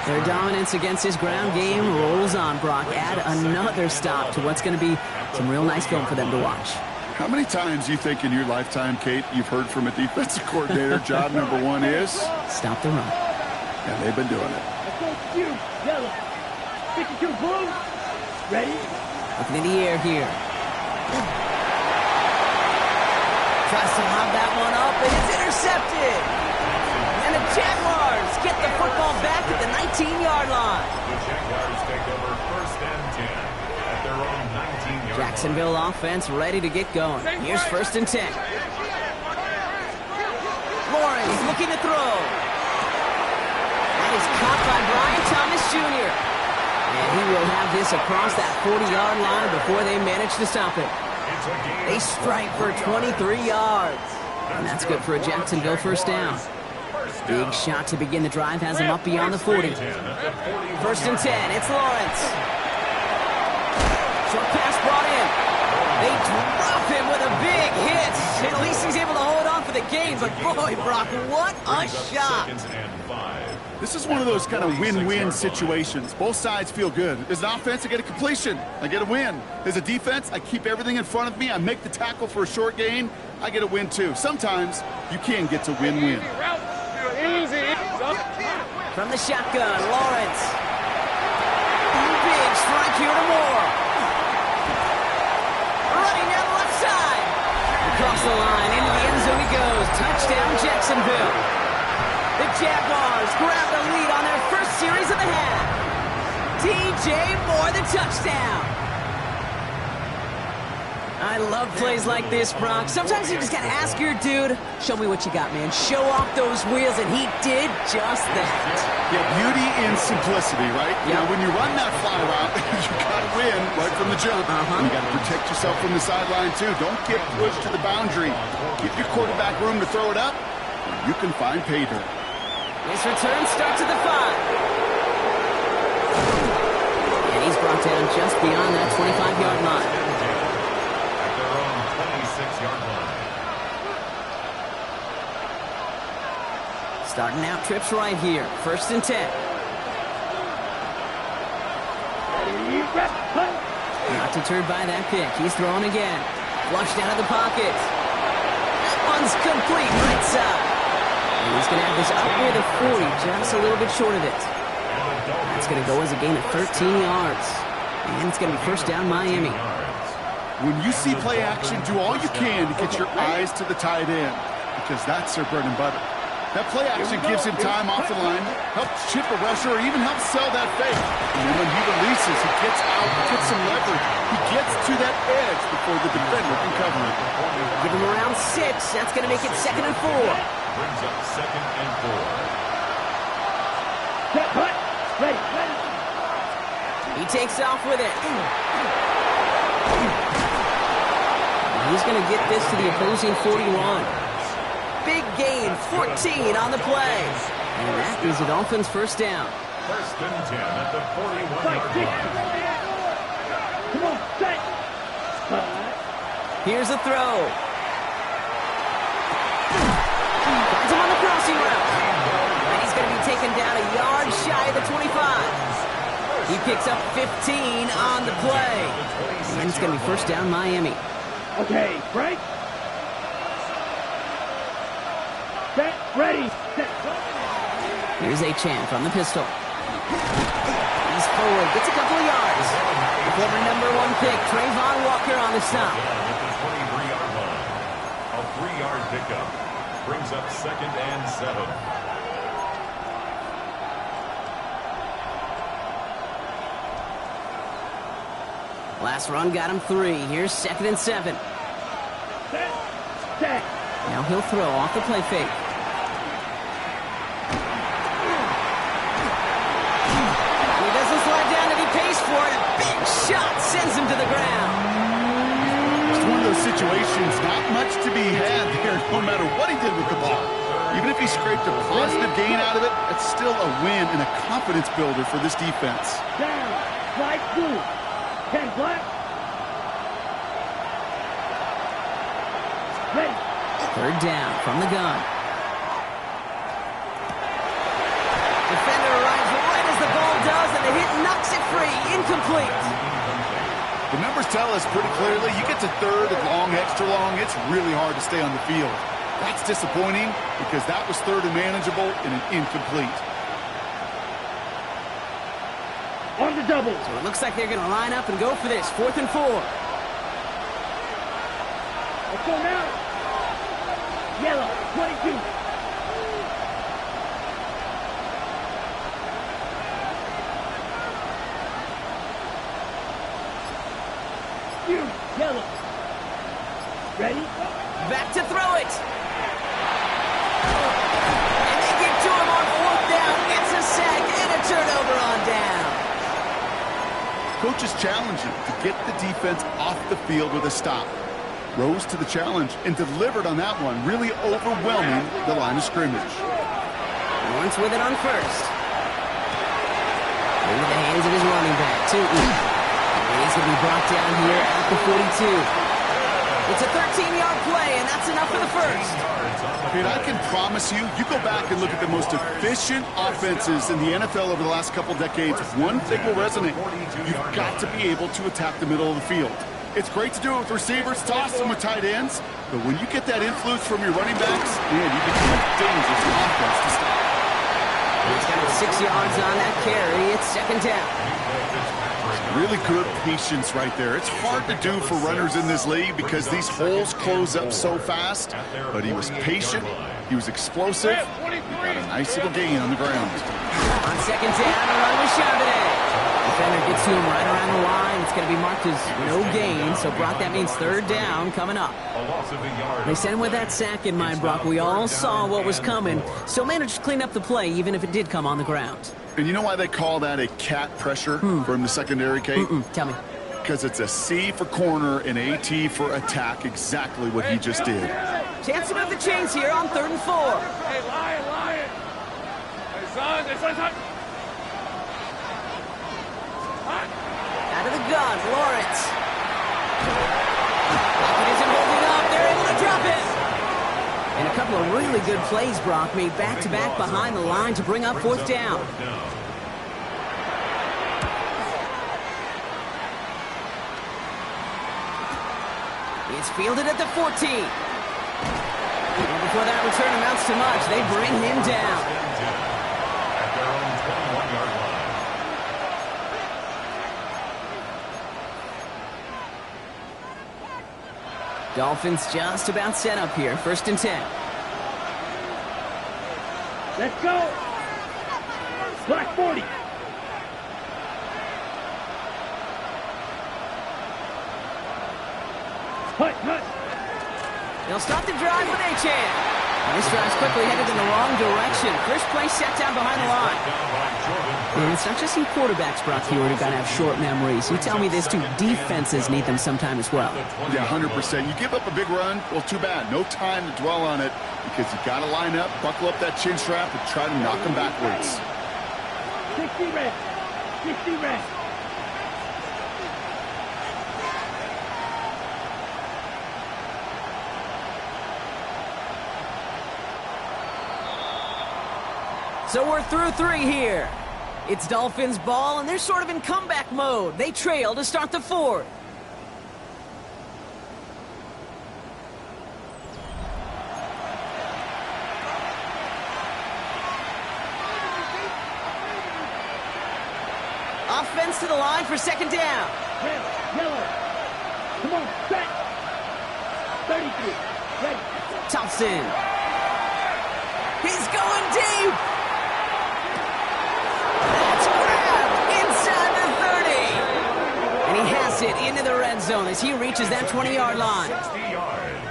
Their dominance against his ground game rolls on, Brock. Add another stop to what's going to be some real nice film for them to watch. How many times you think in your lifetime, Kate, you've heard from a defensive coordinator, job number one is? Stop the run. And they've been doing it. Let's go, Q, yellow. 52, blue. Ready? Looking in the air here. Tries to lob that one up, and it's intercepted. And the Jaguars get the football back at the 19-yard line. The Jaguars take over first and 10 at their own 19-yard line. Jacksonville offense ready to get going. Here's first and 10. Lawrence looking to throw. That is caught by Brian Thomas Jr. And he will have this across that 40-yard line before they manage to stop it. They strike for 23 yards. And that's good for a Jacksonville first down. Big shot to begin the drive has him up beyond the 40. First and 10, it's Lawrence. Short pass brought in. They drop him with a big hit. At least he's able to hold on for the game, but boy, Brock, what a shot. This is one of those kind of win-win situations. Both sides feel good. As an offense, I get a completion. I get a win. As a defense, I keep everything in front of me. I make the tackle for a short gain. I get a win, too. Sometimes you can get to win-win. Easy. From the shotgun, Lawrence. Big strike here to Moore. Running down the left side. Across the line, into the end zone he goes. Touchdown, Jacksonville. The Jaguars grab the lead on their first series of the half. DJ Moore, the touchdown. I love plays like this, Brock. Sometimes you just gotta ask your dude, show me what you got, man. Show off those wheels, and he did just that. Yeah, beauty in simplicity, right? Yeah. You know, when you run that fly route, you gotta win right from the jump. You gotta protect yourself from the sideline, too. Don't get pushed to the boundary. Give your quarterback room to throw it up, and you can find pay dirt. His return starts at the 5. And he's brought down just beyond that 25-yard line. At their own 26-yard line. Starting out trips right here. First and 10. Not deterred by that pick. He's throwing again. Flushed out of the pocket. That one's complete right side. And he's going to have this up near the 40, just a little bit short of it. That's going to go as a gain of 13 yards. And it's going to be first down Miami. When you see play action, do all you can to get your eyes to the tight end, because that's their bread and butter. That play action gives him time off the line, helps chip a rusher, or even helps sell that fake. And then when he releases, he gets out, gets some leverage. He gets to that edge before the defender can cover him. Give him around 6. That's going to make it 2nd and 4. Brings up 2nd and 4. Set, cut. Ready, ready. He takes off with it. He's going to get this to the opposing 41. Big gain, 14 on the play. And that is the Dolphins' first down. 1st and 10 at the 41-yard line. Come on, set. Here's a throw. Finds him on the crossing route. And he's going to be taken down a yard shy of the 25. He picks up 15 on the play. And it's going to be first down Miami. Okay, break. Set, ready, set. Here's Achane from the pistol. He's forward, gets a couple of yards. The former #1 pick, Trayvon Walker on the stop. At the 23-yard line. A 3-yard pickup. Brings up 2nd and 7. Last run got him 3. Here's 2nd and 7. Set, set. Now he'll throw off the play fake. He doesn't slide down and he pays for it. A big shot sends him to the ground. It's one of those situations, not much to be had there, no matter what he did with the ball. Even if he scraped a positive gain out of it, it's still a win and a confidence builder for this defense. Down, slide through. 10 black. Ready. 3rd down from the gun. Defender arrives right as the ball does, and the hit knocks it free. Incomplete. The numbers tell us pretty clearly, you get to 3rd and long, extra long, it's really hard to stay on the field. That's disappointing because that was 3rd and manageable and an incomplete. On the double. So it looks like they're going to line up and go for this. 4th and 4. Let's go now. Yellow, 22. You, yellow. Ready? Back to throw it. And they get to him on 4th down. It's a sack and a turnover on down. Coaches challenged him to get the defense off the field with a stop. Rose to the challenge and delivered on that one, really overwhelming the line of scrimmage. Lawrence with it on 1st. Into the hands of his running back, Tootin. And he's going to be brought down here at the 42. It's a 13-yard play, and that's enough for the first. And I can promise you, you go back and look at the most efficient offenses in the NFL over the last couple decades, one thing will resonate. You've got to be able to attack the middle of the field. It's great to do it with receivers, toss them with tight ends, but when you get that influence from your running backs, man, you become a dangerous offense to stop. He's got 6 yards on that carry. It's 2nd down. Really good patience right there. It's hard to do for runners in this league because these holes close up so fast, but he was patient, he was explosive, he got a nice little gain on the ground. On 2nd down, a run with Charbonnet. Defender gets to him right around the line. It's going to be marked as no gain, so Brock, that means 3rd down coming up. They sent him with that sack in mind, Brock. We all saw what was coming, so managed to clean up the play even if it did come on the ground. And you know why they call that a cat pressure from the secondary, Kate? Tell me. Because it's a C for corner and AT for attack, exactly what he just did. Chance to move the chains here on 3rd and 4. Hey, Lion. Hey, son. Out of the gun, Lawrence. Pocket isn't holding up. They're able to drop it. And a couple of really good plays Brock made back-to-back behind the line to bring up 4th down. It's fielded at the 14. And before that return amounts to much, they bring him down. At their own 21-yard line. Dolphins just about set up here. 1st and 10. Let's go. Black 40. Hut. They'll stop the drive with Achane. This drive's quickly headed in the wrong direction. First play set down behind the line. And it's not just in quarterbacks, Brock Hewitt, who got to have short memories. You tell me this too, defenses need them sometime as well. Yeah, 100%. You give up a big run, well, too bad. No time to dwell on it because you got to line up, buckle up that chin strap, and try to knock them backwards. 60 red. 60 red. So we're through 3 here. It's Dolphins ball, and they're sort of in comeback mode. They trail to start the 4th. Offense to the line for 2nd down. Red, yellow. Come on, set. 33. Ready. Thompson. He's going deep. That's grabbed inside the 30. And he has it into the red zone as he reaches that 20-yard line.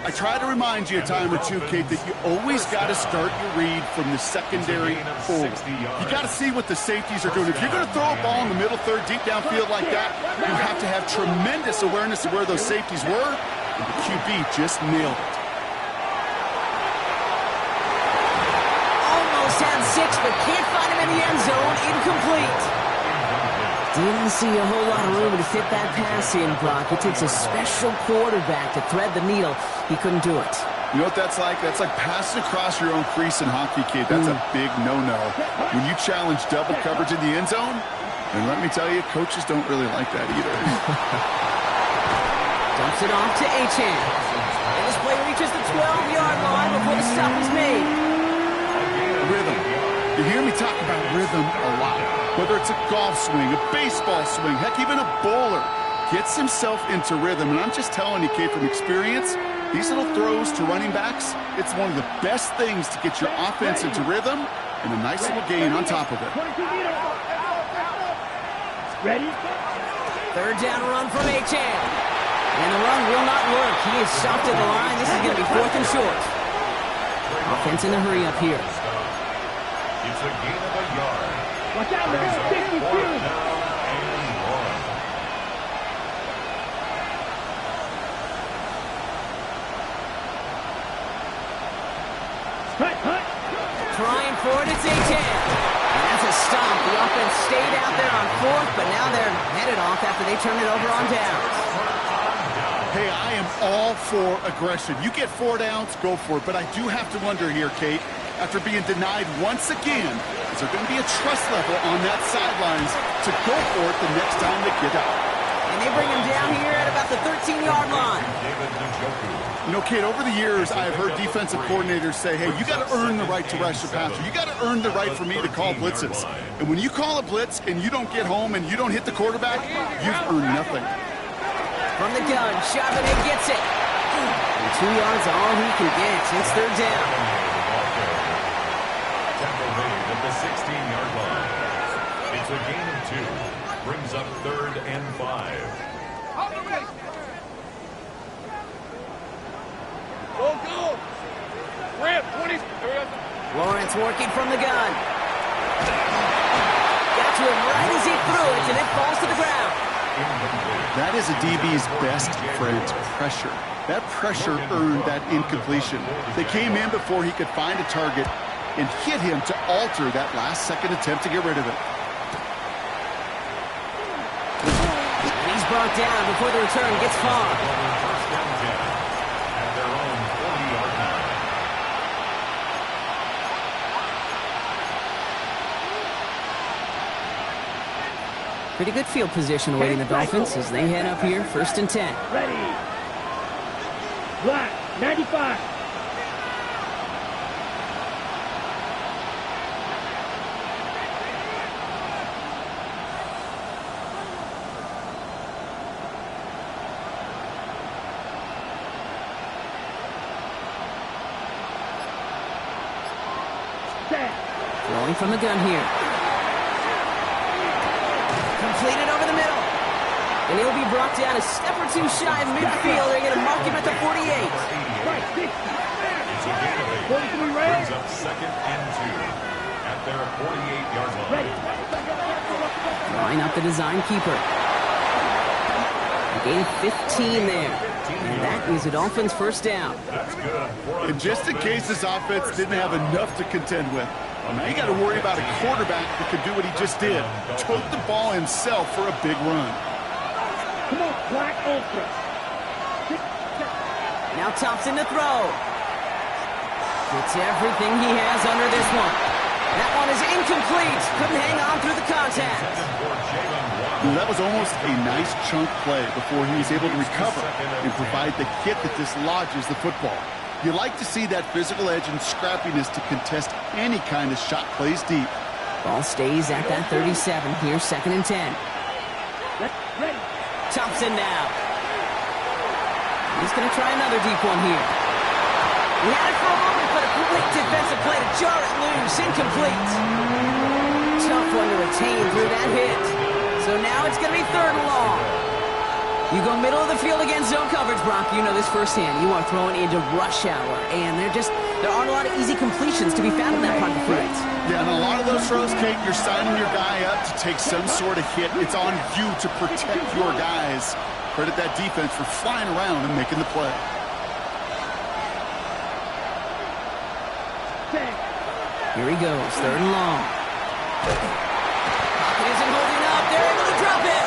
I try to remind you a time or two, Kate, that you always got to start your read from the secondary forward. You got to see what the safeties are doing. If you're going to throw a ball in the middle third, deep downfield like that, you have to have tremendous awareness of where those safeties were, and the QB just nailed it. Almost had 6, but can't find him in the end zone. Incomplete. Didn't see a whole lot of room to fit that pass in, Brock. It takes a special quarterback to thread the needle. He couldn't do it. You know what that's like? That's like passing across your own crease in hockey, Kate. That's a big no-no. When you challenge double coverage in the end zone, and let me tell you, coaches don't really like that either. Dumps it off to Achane. And this play reaches the 12-yard line before the stop is made. Rhythm. You hear me talk about rhythm a lot. Whether it's a golf swing, a baseball swing, heck, even a bowler gets himself into rhythm. And I'm just telling you, Kate, from experience, these little throws to running backs, it's one of the best things to get your offense into rhythm and a nice little gain on top of it. Ready? 3rd down run from Achane. And the run will not work. He is stopped at the line. This is going to be 4th and short. Offense in a hurry up here. It's a gain of a yard. Watch out, man. 52. Hut. Trying for it, it's Achane. And that's a stop. The offense stayed out there on 4th, but now they're headed off after they turn it over on downs. Hey, I am all for aggression. You get 4 downs, go for it. But I do have to wonder here, Kate, after being denied once again, is there going to be a trust level on that sidelines to go for it the next time they get out? And they bring him down here at about the 13-yard line. You know, Kate, over the years, I've heard defensive coordinators say, hey, you got to earn the right to rush the passer. You got to earn the right for me to call blitzes. And when you call a blitz and you don't get home and you don't hit the quarterback, you've earned nothing. From the gun, Charbonnet gets it. And 2 yards all he can get. It's 3rd down. Tackle made at the 16-yard line. It's a gain of 2. Brings up 3rd and 5. Go! Rip, 20. Lawrence working from the gun. Got to him right as he threw it, and it falls to the ground. That is a DB's best friend, pressure. That pressure earned that incompletion. They came in before he could find a target and hit him to alter that last-second attempt to get rid of it. And he's brought down before the return gets far. First down 10 at their own 40-yard line. Pretty good field position awaiting the Dolphins as they head up here, 1st and 10. Ready. Black, 95. Going from the gun here. Completed over the middle. And he'll be brought down a step or two shy of midfield. They're going to mark him at the 48. It's a gain of 8. Brings up 2nd and 2 at their 48-yard line. Line up the design keeper. A gain of 15 there. And that is a Dolphins first down. That's good. And just in case this offense didn't have enough to contend with, well, now you got to worry about a quarterback that could do what he just did. Took the ball himself for a big run. Come on, Black Ultra. Now Thompson to throw. Gets everything he has under this one. That one is incomplete. Couldn't hang on through the contact. That was almost a nice chunk play before he was able to recover and provide the hit that dislodges the football. You like to see that physical edge and scrappiness to contest any kind of shot plays deep. Ball stays at that 37. Here's 2nd and 10. Ready. Thompson now. He's going to try another deep one here. He had it for a moment, but a great defensive play to jar it loose. Incomplete. Tough one to retain through that hit. So now it's going to be 3rd and long. You go middle of the field against zone coverage, Brock. You know this firsthand. You are throwing into rush hour, and there aren't a lot of easy completions to be found in that part of the field. Yeah, and a lot of those throws, Kate, you're signing your guy up to take some sort of hit. It's on you to protect your guys. Credit that defense for flying around and making the play. Here he goes, 3rd and long. Pocket isn't holding up. They're able to drop it.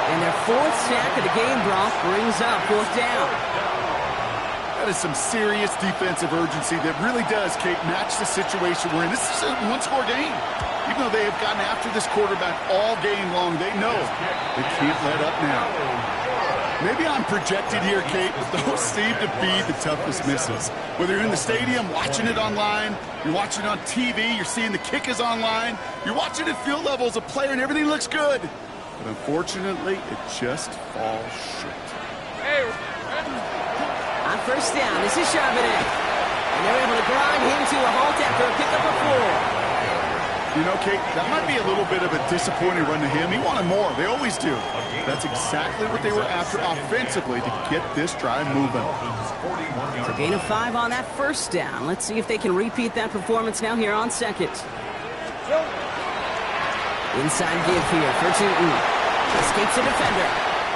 And their 4th sack of the game, Brock, brings up 4th down. That is some serious defensive urgency that really does, Kate, match the situation we're in. This is a one-score game. Even though they have gotten after this quarterback all game long, they know they can't let up now. Maybe I'm projected here, Kate, but those seem to be the toughest misses. Whether you're in the stadium, watching it online, you're watching it on TV, you're seeing the kick is online, you're watching at field level as a player and everything looks good. But unfortunately, it just falls short. Hey, On 1st down, this is Charbonnet. And they're able to grind him to a halt after a pickup of 4. You know, Kate, that might be a little bit of a disappointing run to him. He wanted more. They always do. That's exactly what they were after offensively to get this drive moving. It's a gain of 5 on that 1st down. Let's see if they can repeat that performance now here on 2nd. Inside give here for Tootin. Escapes a defender.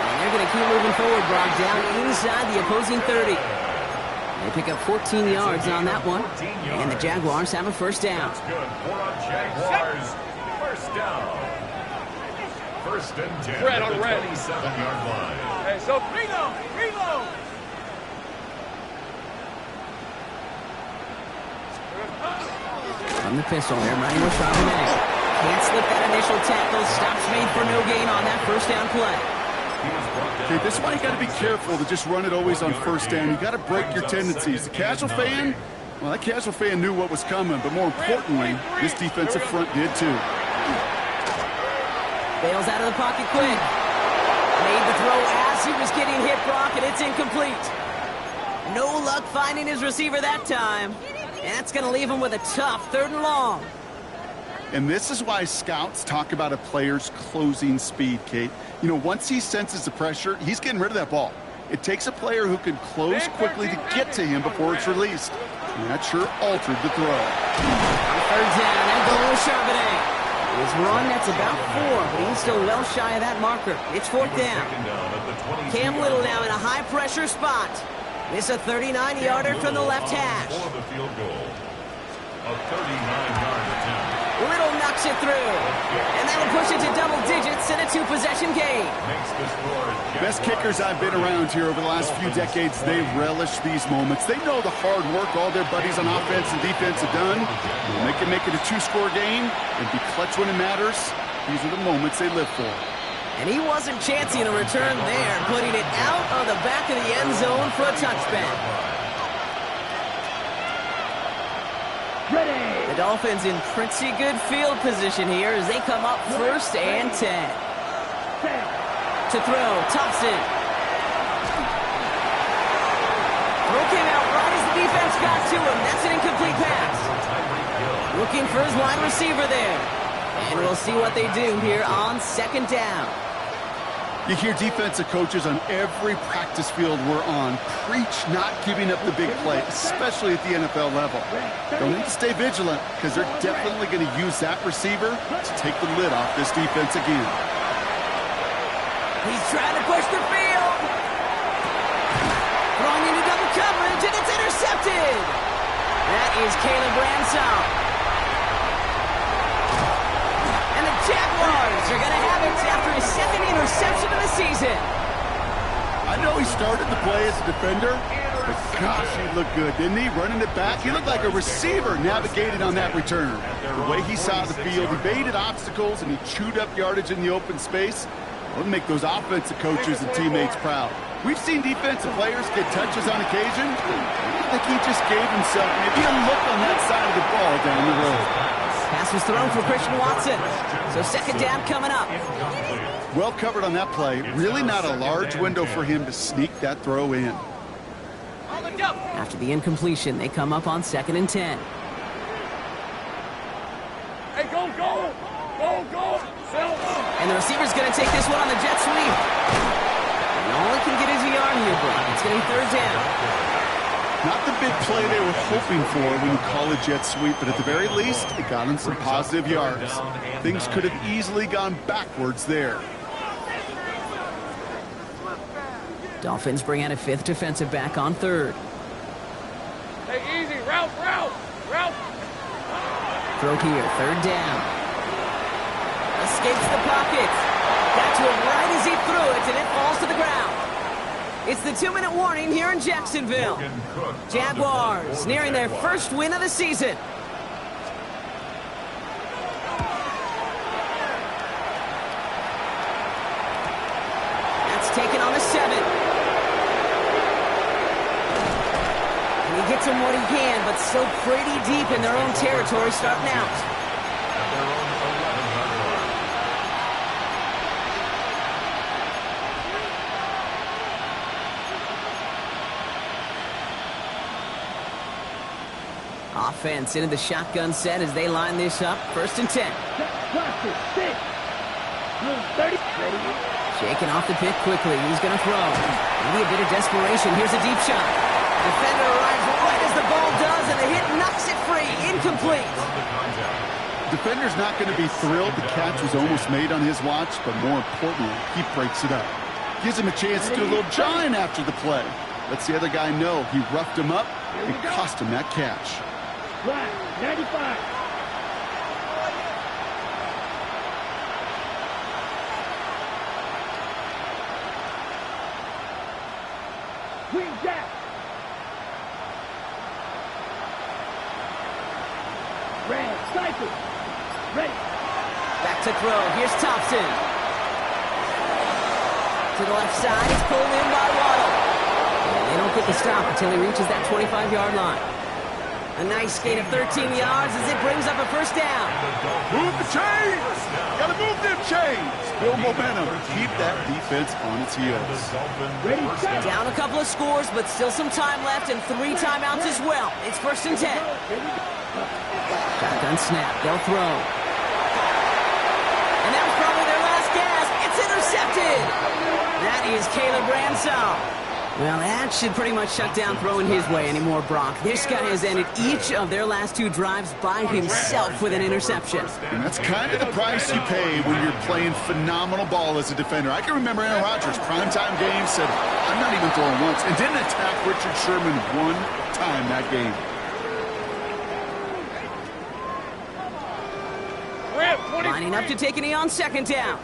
And they're going to keep moving forward, Brock, down inside the opposing 30. They pick up 14 yards on that one. And the Jaguars have a 1st down. That's good for a Jaguars. 1st down. 1st and 10 Red at on the red. 27-yard line. hey, so reload. From the pistol, they're running with Charbonnet. Can't slip that initial tackle. Stops made for no gain on that 1st down play. Okay, this is why you got to be careful to just run it always on 1st down. You got to break your tendencies. The casual fan, well, that casual fan knew what was coming, but more importantly, this defensive front did too. Bails out of the pocket quick. Made the throw as he was getting hit, Brock, and it's incomplete. No luck finding his receiver that time. And that's going to leave him with a tough 3rd and long. And this is why scouts talk about a player's closing speed, Kate. You know, once he senses the pressure, he's getting rid of that ball. It takes a player who can close quickly to get to him before it's released. And that sure altered the throw. On 3rd down, and goal with Charbonnet. His run, that's about 4, but he's still well shy of that marker. It's 4th down. Cam Little now in a high-pressure spot. This a 39-yarder from the left hash. For the field goal. A 39-yard attempt. Little knocks it through. And that'll push it to double digits in a 2-possession game. Makes the score. Best kickers I've been around here over the last few decades, they relish these moments. They know the hard work all their buddies on offense and defense have done. When they can make it a 2-score game and be clutch when it matters, these are the moments they live for. And he wasn't chancing a return there, putting it out of the back of the end zone for a touchback. Ready. The Dolphins in pretty good field position here as they come up 1st and 10. To throw, Thompson. Throw came out right as the defense got to him. That's an incomplete pass. Looking for his wide receiver there. And we'll see what they do here on second down. You hear defensive coaches on every practice field we're on preach not giving up the big play, especially at the NFL level. They'll need to stay vigilant because they're definitely going to use that receiver to take the lid off this defense again. He's trying to push the field. Throwing into double coverage, and it's intercepted. That is Caleb Ransom. And the Jaguars are going to have it after his second interception of the season. I know he started the play as a defender, but gosh, he looked good, didn't he? Running it back, he looked like a receiver navigating on that return. The way he saw the field, he evaded obstacles, and he chewed up yardage in the open space. It'll make those offensive coaches and teammates proud. We've seen defensive players get touches on occasion. I think he just gave himself maybe a look on that side of the ball down the road. Pass was thrown for Christian Watson. So second down coming up. Well covered on that play. Really not a large window for him to sneak that throw in. After the incompletion, they come up on 2nd and 10. Hey, go, go! Go, go! And the receiver's going to take this one on the jet sweep. And all he can get is a yard here, Brock. It's going to be third down. Not the big play they were hoping for when you call a jet sweep, but at the very least, it got him some positive yards. Things could have easily gone backwards there. Dolphins bring out a 5th defensive back on 3rd. Hey, easy. Route, route, route. Throw here, 3rd down. Escapes the pocket. Got to him right as he threw it, and it falls to the ground. It's the 2-minute warning here in Jacksonville. Jaguars nearing their first win of the season. That's taken on the 7. And he gets him what he can, but still pretty deep in their own territory starting out. Offense into the shotgun set as they line this up. 1st and 10. Shaking off the pick quickly. He's going to throw. Maybe a bit of desperation. Here's a deep shot. Defender arrives right as the ball does, and the hit knocks it free. Incomplete. Defender's not going to be thrilled the catch was almost made on his watch, but more importantly, he breaks it up. Gives him a chance to do a little jawing after the play. Lets the other guy know he roughed him up and cost him that catch. 95. Green Jack. Red cycle. Ready. Back to throw. Here's Thompson. To the left side. It's pulled in by Waddle. And they don't get the stop until he reaches that 25-yard line. A nice gain of 13 yards as it brings up a 1st down. Move the chains! Gotta move them chains! Build momentum. Keep that defense on its heels. Down a couple of scores, but still some time left and 3 timeouts as well. It's 1st and 10. Shotgun snap. They'll throw. And that was probably their last gasp. It's intercepted. That is Caleb Ransom. Well, that should pretty much shut down throwing his way anymore, Brock. This guy has ended each of their last 2 drives by himself with an interception. And that's kind of the price you pay when you're playing phenomenal ball as a defender. I can remember Aaron Rodgers, primetime game, said, I'm not even throwing once, and didn't attack Richard Sherman one time that game. Lining up to take a knee on 2nd down.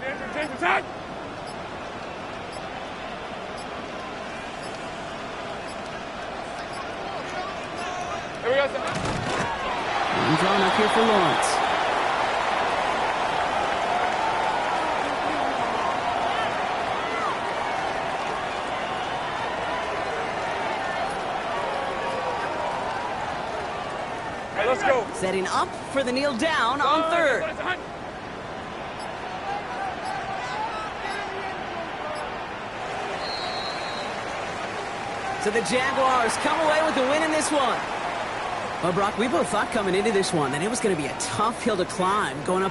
And drawn up here for Lawrence. Hey, let's go. Setting up for the kneel down on 3rd. So the Jaguars come away with the win in this one. Well, Brock, we both thought coming into this one that it was going to be a tough hill to climb going up